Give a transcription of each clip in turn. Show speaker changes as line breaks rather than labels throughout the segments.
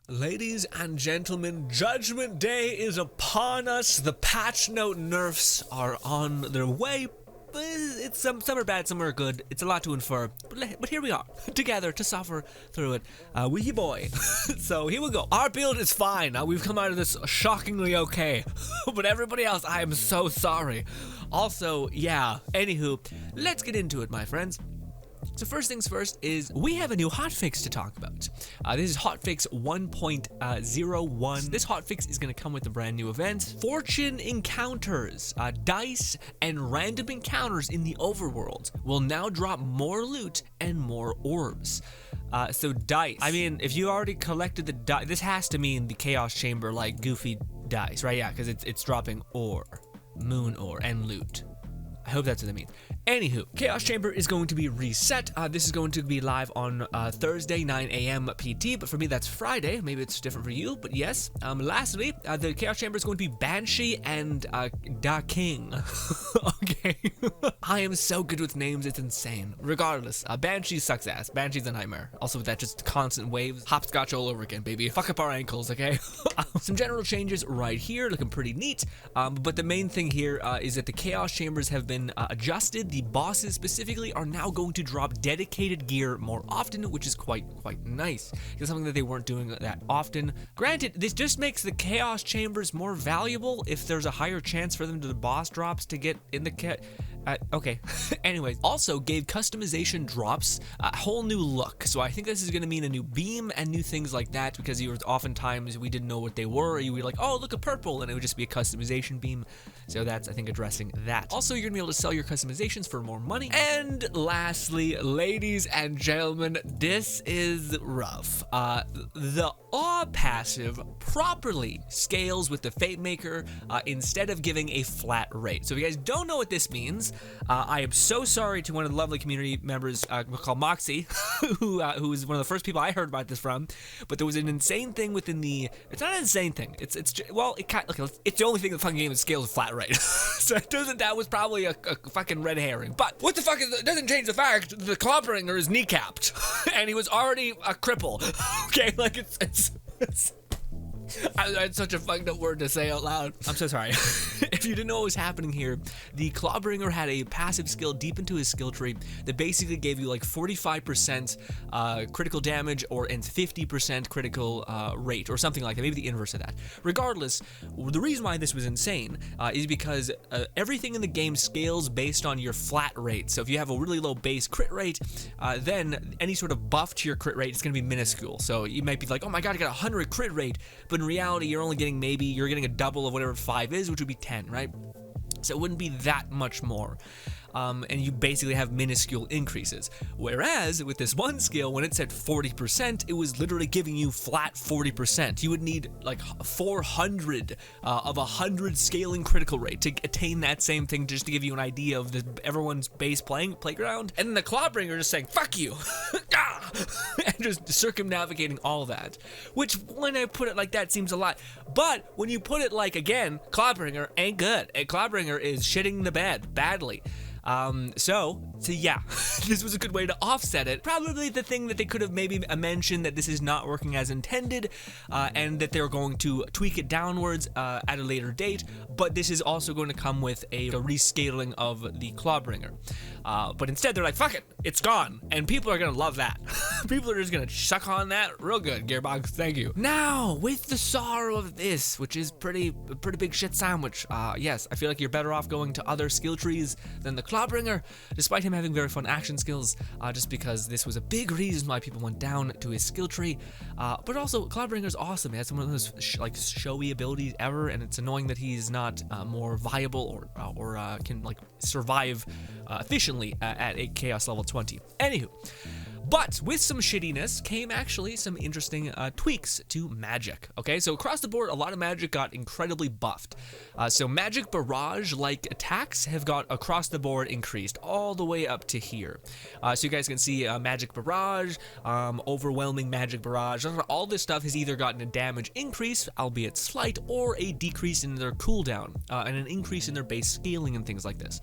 Ladies and gentlemen, Judgment Day is upon us. The patch note nerfs are on their way. It's some are bad, some are good. It's a lot to infer, but here we are, together to suffer through it. Wee boy. So here we go. Our build is fine. We've come out of this shockingly okay, but everybody else, I am so sorry. Also, yeah. Anywho, let's get into it, my friends. So first things first is we have a new hotfix to talk about. This is hotfix 1.01. This hotfix is going to come with a brand new event, Fortune Encounters. Dice and random encounters in the overworld will now drop more loot and more orbs. So dice. I mean, if you already collected the dice, this has to mean the Chaos Chamber like goofy dice, right? Yeah, because it's dropping ore, moon ore, and loot. I hope that's what they mean. Anywho, Chaos Chamber is going to be reset. This is going to be live on Thursday, 9 a.m. PT, but for me that's Friday. Maybe it's different for you, but yes. Lastly, the Chaos Chamber is going to be Banshee and Da King. Okay. I am so good with names, it's insane. Regardless, Banshee sucks ass. Banshee's a nightmare. Also with that just constant waves. Hopscotch all over again, baby. Fuck up our ankles, okay? Some general changes right here, looking pretty neat. But the main thing here is that the Chaos Chambers have been adjusted. The bosses specifically are now going to drop dedicated gear more often, which is quite nice. It's something that they weren't doing that often. Granted, this just makes the Chaos Chambers more valuable if there's a higher chance for them to the boss drops to get in the okay. Anyways, also gave customization drops a whole new look. So I think this is going to mean a new beam and new things like that, because oftentimes we didn't know what they were. You were like, oh, look, a purple, and it would just be a customization beam. So that's, I think, addressing that. Also, you're going to be able to sell your customizations for more money. And lastly, ladies and gentlemen, this is rough. The awe passive properly scales with the Fate Maker instead of giving a flat rate. So if you guys don't know what this means, I am so sorry to one of the lovely community members called Moxie, who is one of the first people I heard about this from. But there was an insane thing within the. It's not an insane thing. It's the only thing in the fucking game that scales with flat rate. So that was probably a fucking red herring. But what the fuck it doesn't change the fact that the CLAWBRINGER is kneecapped, and he was already a cripple. Okay, like it's it's such a fucked up word to say out loud. I'm so sorry. If you didn't know what was happening here, the CLAWBRINGER had a passive skill deep into his skill tree that basically gave you like 45% critical damage and 50% critical rate or something like that, maybe the inverse of that. Regardless, the reason why this was insane is because everything in the game scales based on your flat rate. So if you have a really low base crit rate, then any sort of buff to your crit rate is going to be minuscule. So you might be like, oh my god, I got 100 crit rate, but in reality, you're only getting you're getting a double of whatever 5 is, which would be 10, right? So it wouldn't be that much more. And you basically have minuscule increases. Whereas with this one skill, when it's at 40%, it was literally giving you flat 40%. You would need like 400 of 100 scaling critical rate to attain that same thing, just to give you an idea of everyone's base playground. And then the CLAWBRINGER just saying, fuck you, and just circumnavigating all that. Which, when I put it like that, seems a lot. But when you put it like, again, CLAWBRINGER ain't good. A CLAWBRINGER is shitting the bed badly. So yeah, this was a good way to offset it. Probably the thing that they could have maybe mentioned, that this is not working as intended, and that they're going to tweak it downwards at a later date, but this is also going to come with a rescaling of the CLAWBRINGER. But instead they're like, fuck it, it's gone, and people are gonna love that. People are just gonna suck on that real good, Gearbox, thank you. Now, with the sorrow of this, which is a pretty big shit sandwich, yes, I feel like you're better off going to other skill trees than the CLAWBRINGER, despite him having very fun action skills, just because this was a big reason why people went down to his skill tree. But also, CLAWBRINGER's awesome. He has one of those showy abilities ever, and it's annoying that he's not more viable or can like survive efficiently at a Chaos level 20. Anywho. But with some shittiness came actually some interesting tweaks to magic. Okay, so across the board, a lot of magic got incredibly buffed. So magic barrage-like attacks have got across the board increased all the way up to here. So you guys can see magic barrage, overwhelming magic barrage. All this stuff has either gotten a damage increase, albeit slight, or a decrease in their cooldown and an increase in their base scaling and things like this.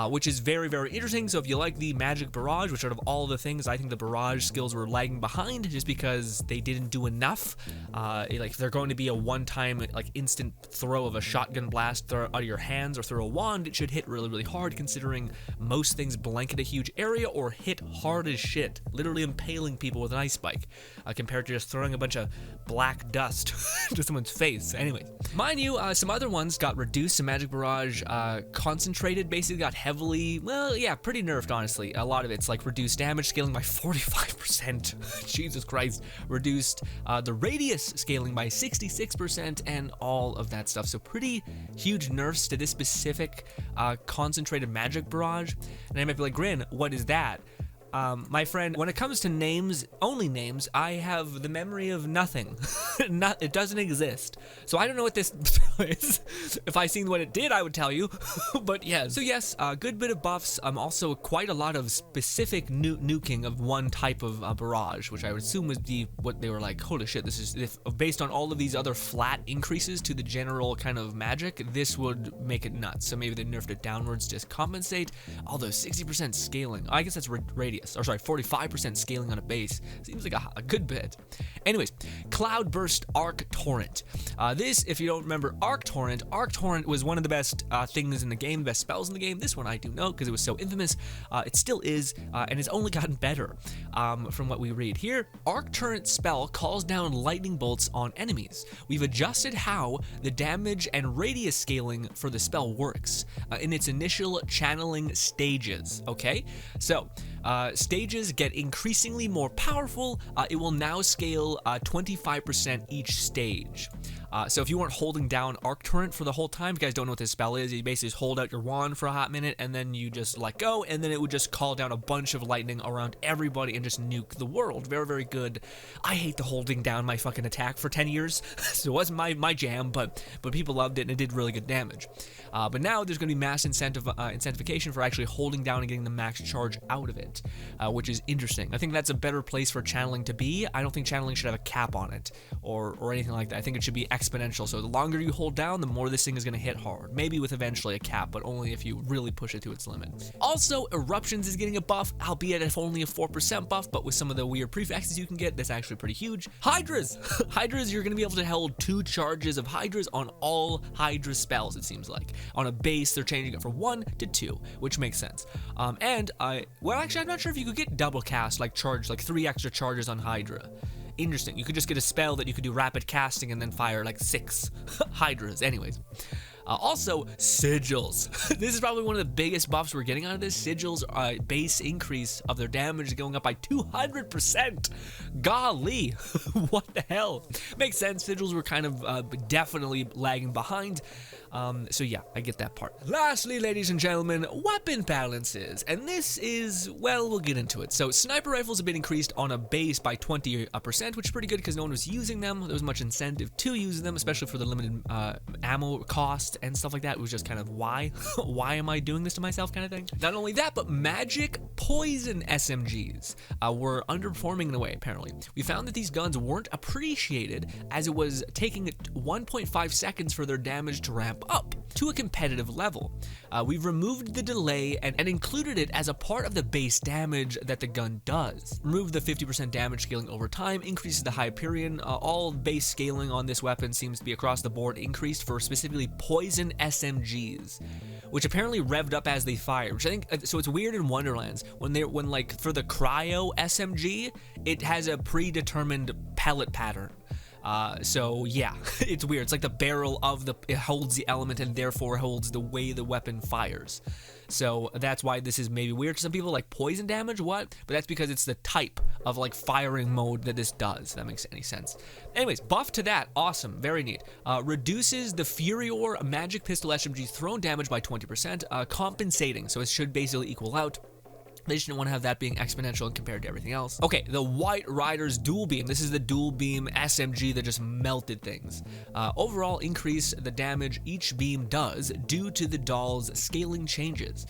Which is very, very interesting. So if you like the magic barrage, which out of all the things I think think the Barrage skills were lagging behind just because they didn't do enough. Like, if they're going to be a one-time, like, instant throw of a shotgun blast out of your hands or throw a wand, it should hit really, really hard, considering most things blanket a huge area or hit hard as shit, literally impaling people with an ice spike, compared to just throwing a bunch of black dust to someone's face. Anyways, mind you, some other ones got reduced. Some Magic Barrage concentrated basically got heavily, well, yeah, pretty nerfed, honestly. A lot of it's like reduced damage scaling by 45%. Jesus Christ. Reduced the radius scaling by 66% and all of that stuff. So pretty huge nerfs to this specific concentrated Magic Barrage. And I might be like, Grin, what is that? My friend, when it comes to names, only names, I have the memory of nothing. It doesn't exist. So I don't know what this is. If I seen what it did, I would tell you. But yeah, so yes, a good bit of buffs. Also quite a lot of specific nuking of one type of Barrage, which I would assume would be what they were like, holy shit, this is, based on all of these other flat increases to the general kind of magic, this would make it nuts. So maybe they nerfed it downwards to compensate. Although 60% scaling, I guess that's radius. Or sorry, 45% scaling on a base. Seems like a good bit. Anyways, Cloudburst Arc Torrent. This, if you don't remember Arc Torrent was one of the best things in the game, best spells in the game. This one I do know because it was so infamous. It still is, and it's only gotten better from what we read here. Arc Torrent spell calls down lightning bolts on enemies. We've adjusted how the damage and radius scaling for the spell works in its initial channeling stages. Okay, so stages get increasingly more powerful. It will now scale 25% each stage. So if you weren't holding down Arc Torrent for the whole time, if you guys don't know what this spell is, you basically just hold out your wand for a hot minute and then you just let go, and then it would just call down a bunch of lightning around everybody and just nuke the world. Very, very good. I hate the holding down my fucking attack for 10 years, so it wasn't my jam, but people loved it and it did really good damage. But now there's going to be mass incentivization for actually holding down and getting the max charge out of it, which is interesting. I think that's a better place for channeling to be. I don't think channeling should have a cap on it or anything like that. I think it should be exponential. So the longer you hold down, the more this thing is going to hit hard. Maybe with eventually a cap, but only if you really push it to its limit. Also, Eruptions is getting a buff, albeit if only a 4% buff, but with some of the weird prefixes you can get, that's actually pretty huge. Hydras! Hydras, you're going to be able to hold 2 charges of Hydras on all Hydra spells, it seems like. On a base, they're changing it from 1 to 2, which makes sense. Well, actually, I'm not sure if you could get double cast, like 3 extra charges on Hydra. Interesting. You could just get a spell that you could do rapid casting and then fire like 6 Hydras. Anyways. Also, Sigils. This is probably one of the biggest buffs we're getting out of this. Sigils base increase of their damage going up by 200%. Golly, what the hell? Makes sense. Sigils were kind of definitely lagging behind. So yeah, I get that part. Lastly, ladies and gentlemen, weapon balances. And this is, well, we'll get into it. So sniper rifles have been increased on a base by 20%, which is pretty good because no one was using them. There was much incentive to use them, especially for the limited ammo cost and stuff like that. It was just kind of why? Why am I doing this to myself kind of thing? Not only that, but magic poison SMGs were underperforming in a way, apparently. We found that these guns weren't appreciated as it was taking 1.5 seconds for their damage to ramp up to a competitive level. We've removed the delay and included it as a part of the base damage that the gun does. Remove the 50% damage scaling over time, increases the Hyperion. All base scaling on this weapon seems to be across the board increased for specifically poison SMGs, which apparently revved up as they fire, which I think, so it's weird in Wonderlands, when like for the cryo SMG, it has a predetermined pellet pattern. So yeah, it's weird. It's like the barrel of it holds the element and therefore holds the way the weapon fires. So that's why this is maybe weird to some people, like poison damage, what? But that's because it's the type of like firing mode that this does, if that makes any sense. Anyways, buff to that, awesome, very neat. Reduces the Furior Magic Pistol SMG thrown damage by 20%, compensating, so it should basically equal out. They just didn't want to have that being exponential compared to everything else. Okay, the White Rider's Dual Beam. This is the Dual Beam SMG that just melted things. Overall, increase the damage each beam does due to the doll's scaling changes.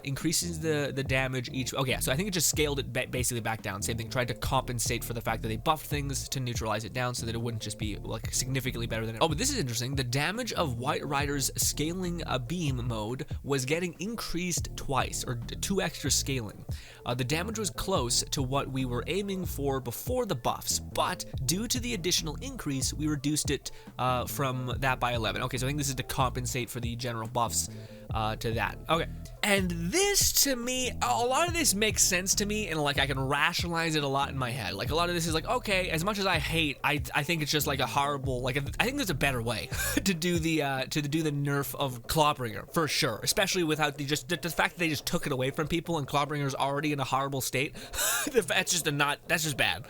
Increases the damage each... Okay, so I think it just scaled it basically back down. Same thing, tried to compensate for the fact that they buffed things to neutralize it down so that it wouldn't just be like significantly better than it. Oh, but this is interesting. The damage of White Rider's scaling beam mode was getting increased twice, or 2 extra scaling. scaling. The damage was close to what we were aiming for before the buffs, but due to the additional increase, we reduced it from that by 11. Okay, so I think this is to compensate for the general buffs to that. Okay. And this, to me, a lot of this makes sense to me, and like I can rationalize it a lot in my head. Like a lot of this is like, okay, as much as I hate, I think it's just like a horrible, like I think there's a better way to do the nerf of CLAWBRINGER for sure. Especially without the fact that they just took it away from people and CLAWBRINGER's already in a horrible state. That's just bad.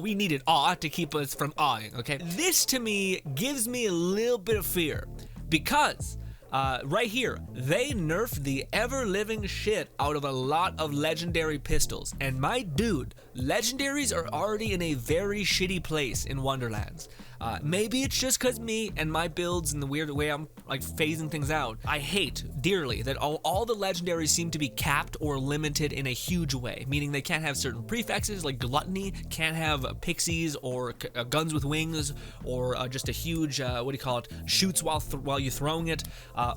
We needed awe to keep us from awing. Okay, this to me gives me a little bit of fear because. Right here, they nerfed the ever-living shit out of a lot of legendary pistols. And my dude, legendaries are already in a very shitty place in Wonderlands. Maybe it's just cause me and my builds and the weird way I'm like phasing things out. I hate dearly that all the legendaries seem to be capped or limited in a huge way, meaning they can't have certain prefixes like Gluttony, can't have pixies or guns with wings, or just a huge, shoots while you're throwing it,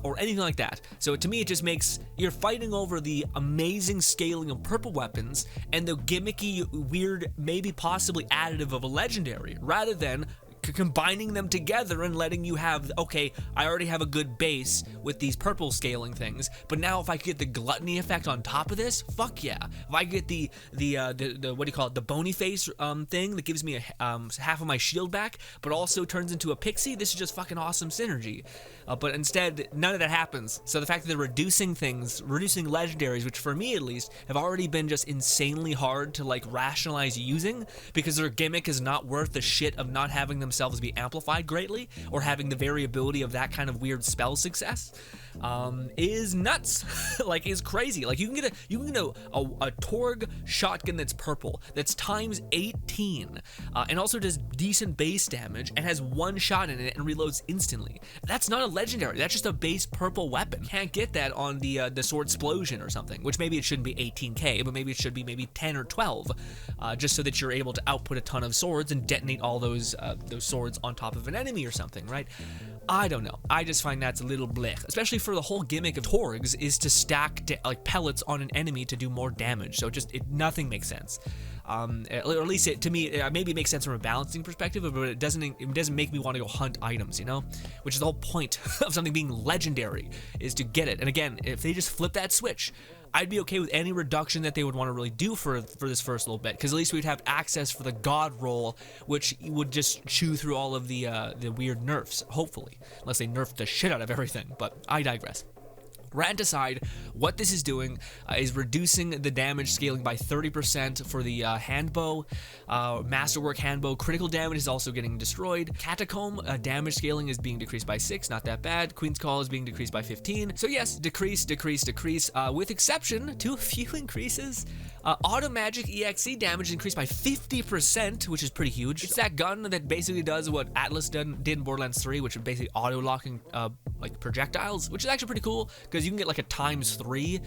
or anything like that. So to me, it just makes, you're fighting over the amazing scaling of purple weapons and the gimmicky, weird, maybe possibly additive of a legendary, rather than combining them together and letting you have, okay, I already have a good base with these purple scaling things, but now if I get the gluttony effect on top of this, fuck yeah. If I get the the bony face thing that gives me half of my shield back, but also turns into a pixie, this is just fucking awesome synergy. But instead, none of that happens. So the fact that they're reducing legendaries, which for me at least, have already been just insanely hard to like rationalize using, because their gimmick is not worth the shit of not having themselves be amplified greatly, or having the variability of that kind of weird spell success, is nuts. Like, is crazy. Like, you can get a Torg shotgun that's purple, that's times 18, and also does decent base damage, and has one shot in it and reloads instantly. That's not a legendary, that's just a base purple weapon. Can't get that on the sword explosion or something, which maybe it shouldn't be 18k, but maybe it should be maybe 10 or 12, just so that you're able to output a ton of swords and detonate all those swords on top of an enemy or something, right? I don't know. I just find that's a little blech, especially for the whole gimmick of Torgs is to stack like pellets on an enemy to do more damage. So nothing makes sense. Or at least to me, maybe it makes sense from a balancing perspective, but it doesn't make me want to go hunt items, you know? Which is the whole point of something being legendary, is to get it. And again, if they just flip that switch, I'd be okay with any reduction that they would want to really do for this first little bit, because at least we'd have access for the god roll, which would just chew through all of the weird nerfs, hopefully, unless they nerf the shit out of everything, but I digress. Rant aside, what this is doing is reducing the damage scaling by 30% for the handbow, masterwork handbow. Critical damage is also getting destroyed. Catacomb damage scaling is being decreased by 6, not that bad. Queen's Call is being decreased by 15. So yes, decrease, with exception to a few increases. Auto magic EXE damage increased by 50%, which is pretty huge. It's that gun that basically does what Atlas did in Borderlands 3, which is basically auto-locking like projectiles, which is actually pretty cool, because you can get like a ×3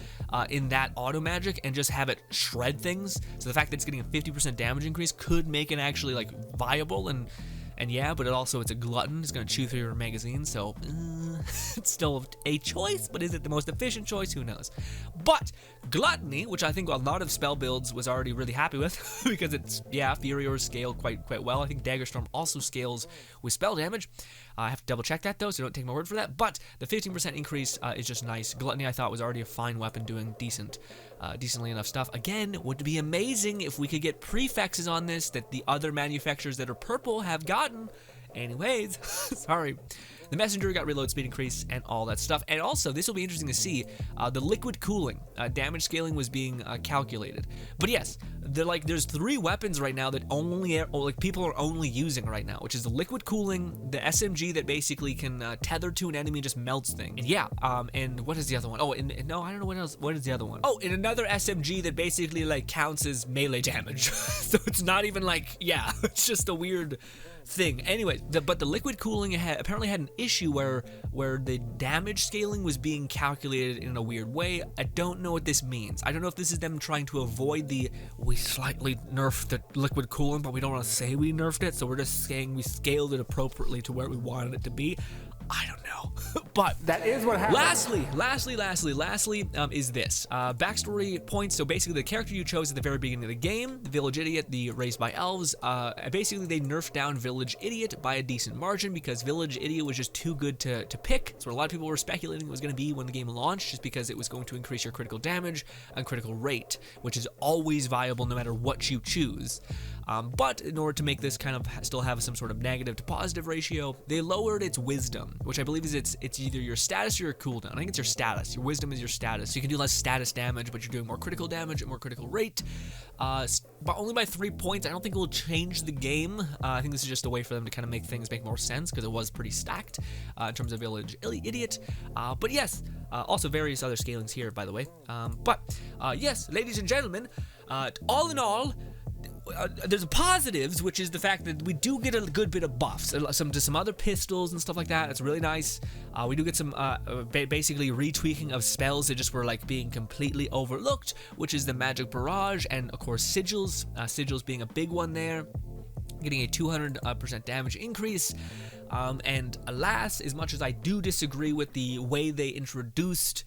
in that auto magic and just have it shred things. So the fact that it's getting a 50% damage increase could make it actually like viable, and yeah, but it's a glutton. It's going to chew through your magazine, so it's still a choice, but is it the most efficient choice? Who knows? But Gluttony, which I think a lot of spell builds was already really happy with, because it's, yeah, Furior scaled quite well. I think Daggerstorm also scales with spell damage. I have to double check that though, so don't take my word for that. But the 15% increase is just nice. Gluttony I thought was already a fine weapon doing decently enough stuff. Again, would be amazing if we could get prefixes on this that the other manufacturers that are purple have gotten. Anyways, sorry. The Messenger got reload speed increase and all that stuff. And also, this will be interesting to see, the liquid cooling damage scaling was being calculated. But yes, there's 3 weapons right now that people are only using right now, which is the liquid cooling, the SMG that basically can tether to an enemy and just melts things. And yeah, and what is the other one? Oh, and no, I don't know what else. What is the other one? Oh, and another SMG that basically like counts as melee damage. So it's not even like, yeah, it's just a weird thing. Anyway, but the liquid cooling apparently had an issue where the damage scaling was being calculated in a weird way. I don't know what this means. I don't know if this is them trying to avoid we slightly nerfed the liquid cooling, but we don't want to say we nerfed it, so we're just saying we scaled it appropriately to where we wanted it to be. I don't know. But
that is what happened.
Lastly, is this backstory points. So basically, the character you chose at the very beginning of the game, the Village Idiot, the raised by elves, basically they nerfed down Village Idiot by a decent margin because Village Idiot was just too good to pick. So a lot of people were speculating it was going to be when the game launched, just because it was going to increase your critical damage and critical rate, which is always viable no matter what you choose. But in order to make this kind of still have some sort of negative to positive ratio, they lowered its wisdom, which I believe is it's either your status or your cooldown. I think it's your status. Your wisdom is your status. So you can do less status damage, but you're doing more critical damage and more critical rate. But only by 3 points. I don't think it will change the game. I think this is just a way for them to kind of make things make more sense because it was pretty stacked in terms of Village Idiot. But yes, also various other scalings here, by the way. Yes, ladies and gentlemen, all in all, there's positives, which is the fact that we do get a good bit of buffs, some other pistols and stuff like that. It's really nice. We do get some basically retweaking of spells that just were like being completely overlooked, which is the magic barrage and of course sigils. Sigils being a big one there, getting a 200% damage increase. And alas, as much as I do disagree with the way they introduced.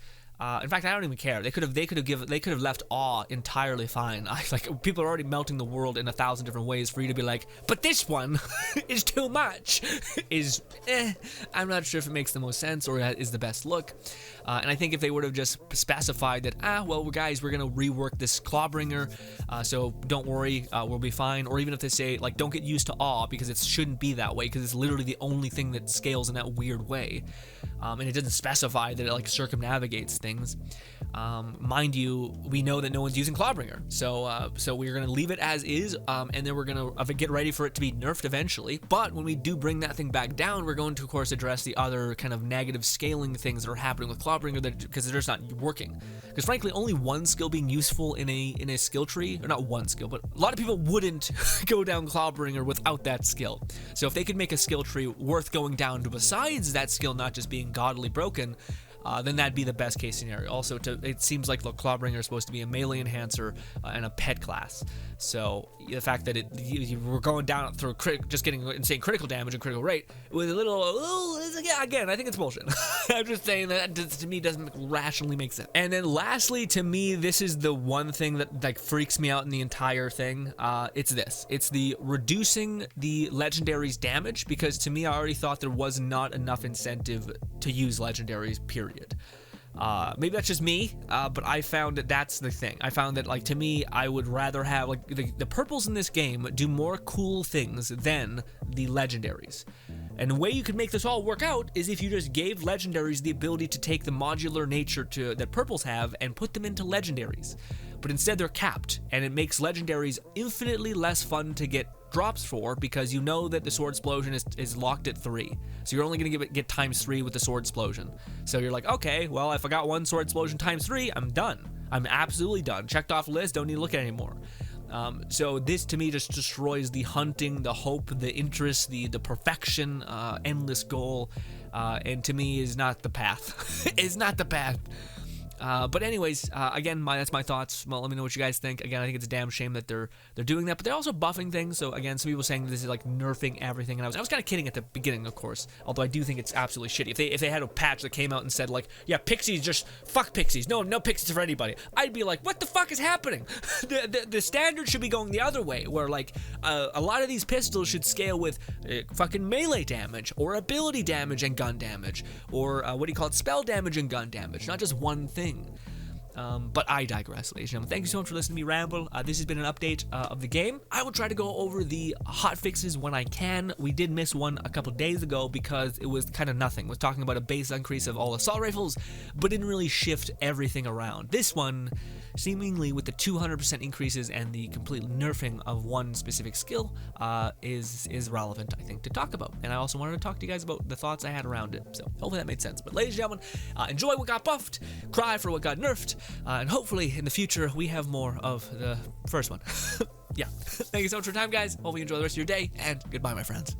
In fact, I don't even care. They could have left awe entirely fine. Like people are already melting the world in 1,000 different ways for you to be like, but this one is too much. I'm not sure if it makes the most sense or is the best look. And I think if they would have just specified that, well, guys, we're gonna rework this Clawbringer, so don't worry, we'll be fine. Or even if they say like, don't get used to awe because it shouldn't be that way because it's literally the only thing that scales in that weird way. And it doesn't specify that it like circumnavigates things. Mind you, we know that no one's using Clawbringer, so we're gonna leave it as is, and then we're gonna get ready for it to be nerfed eventually. But when we do bring that thing back down, we're going to, of course, address the other kind of negative scaling things that are happening with Clawbringer because they're just not working. Because frankly, only one skill being useful in a skill tree, or not one skill, but a lot of people wouldn't go down Clawbringer without that skill. So if they could make a skill tree worth going down to besides that skill not just being godly broken, then that'd be the best case scenario. Also, it seems like the Clawbringer is supposed to be a melee enhancer and a pet class. So the fact that we're going down through just getting insane critical damage and critical rate with a little, again, I think it's bullshit. I'm just saying that to me doesn't rationally make sense. And then lastly, to me, this is the one thing that like freaks me out in the entire thing. It's this. It's the reducing the legendaries damage, because to me, I already thought there was not enough incentive to use legendaries, period. Maybe that's just me, but I found that that's the thing. I found that, like, to me, I would rather have, like, the purples in this game do more cool things than the legendaries. And the way you could make this all work out is if you just gave legendaries the ability to take the modular nature that purples have and put them into legendaries. But instead they're capped, and it makes legendaries infinitely less fun to get drops for, because you know that the sword explosion is locked at 3, so you're only gonna get times 3 with the sword explosion. So you're like, okay, well, if I got one sword explosion times 3, I'm done. I'm absolutely done. Checked off the list, don't need to look at it anymore. So this to me just destroys the hunting, the hope, the interest, the perfection, endless goal, and to me is not the path. It's not the path. But anyways, again, that's my thoughts. Well, let me know what you guys think. Again, I think it's a damn shame that they're doing that, but they're also buffing things. So again, some people saying this is like nerfing everything, and I was kind of kidding at the beginning, of course. Although I do think it's absolutely shitty. If they had a patch that came out and said like, yeah, pixies, just fuck pixies, no pixies for anybody, I'd be like, what the fuck is happening? the standard should be going the other way, where like a lot of these pistols should scale with fucking melee damage or ability damage and gun damage, or spell damage and gun damage, not just one thing. But I digress, ladies and gentlemen. Thank you so much for listening to me ramble. This has been an update of the game. I will try to go over the hotfixes when I can. We did miss one a couple days ago because it was kind of nothing. It was talking about a base increase of all assault rifles, but didn't really shift everything around. This one, seemingly with the 200% increases and the complete nerfing of one specific skill, is relevant, I think, to talk about. And I also wanted to talk to you guys about the thoughts I had around it. So hopefully that made sense. But ladies and gentlemen, enjoy what got buffed, cry for what got nerfed, and hopefully in the future we have more of the first one. Yeah. Thank you so much for your time, guys. Hope you enjoy the rest of your day, and goodbye, my friends.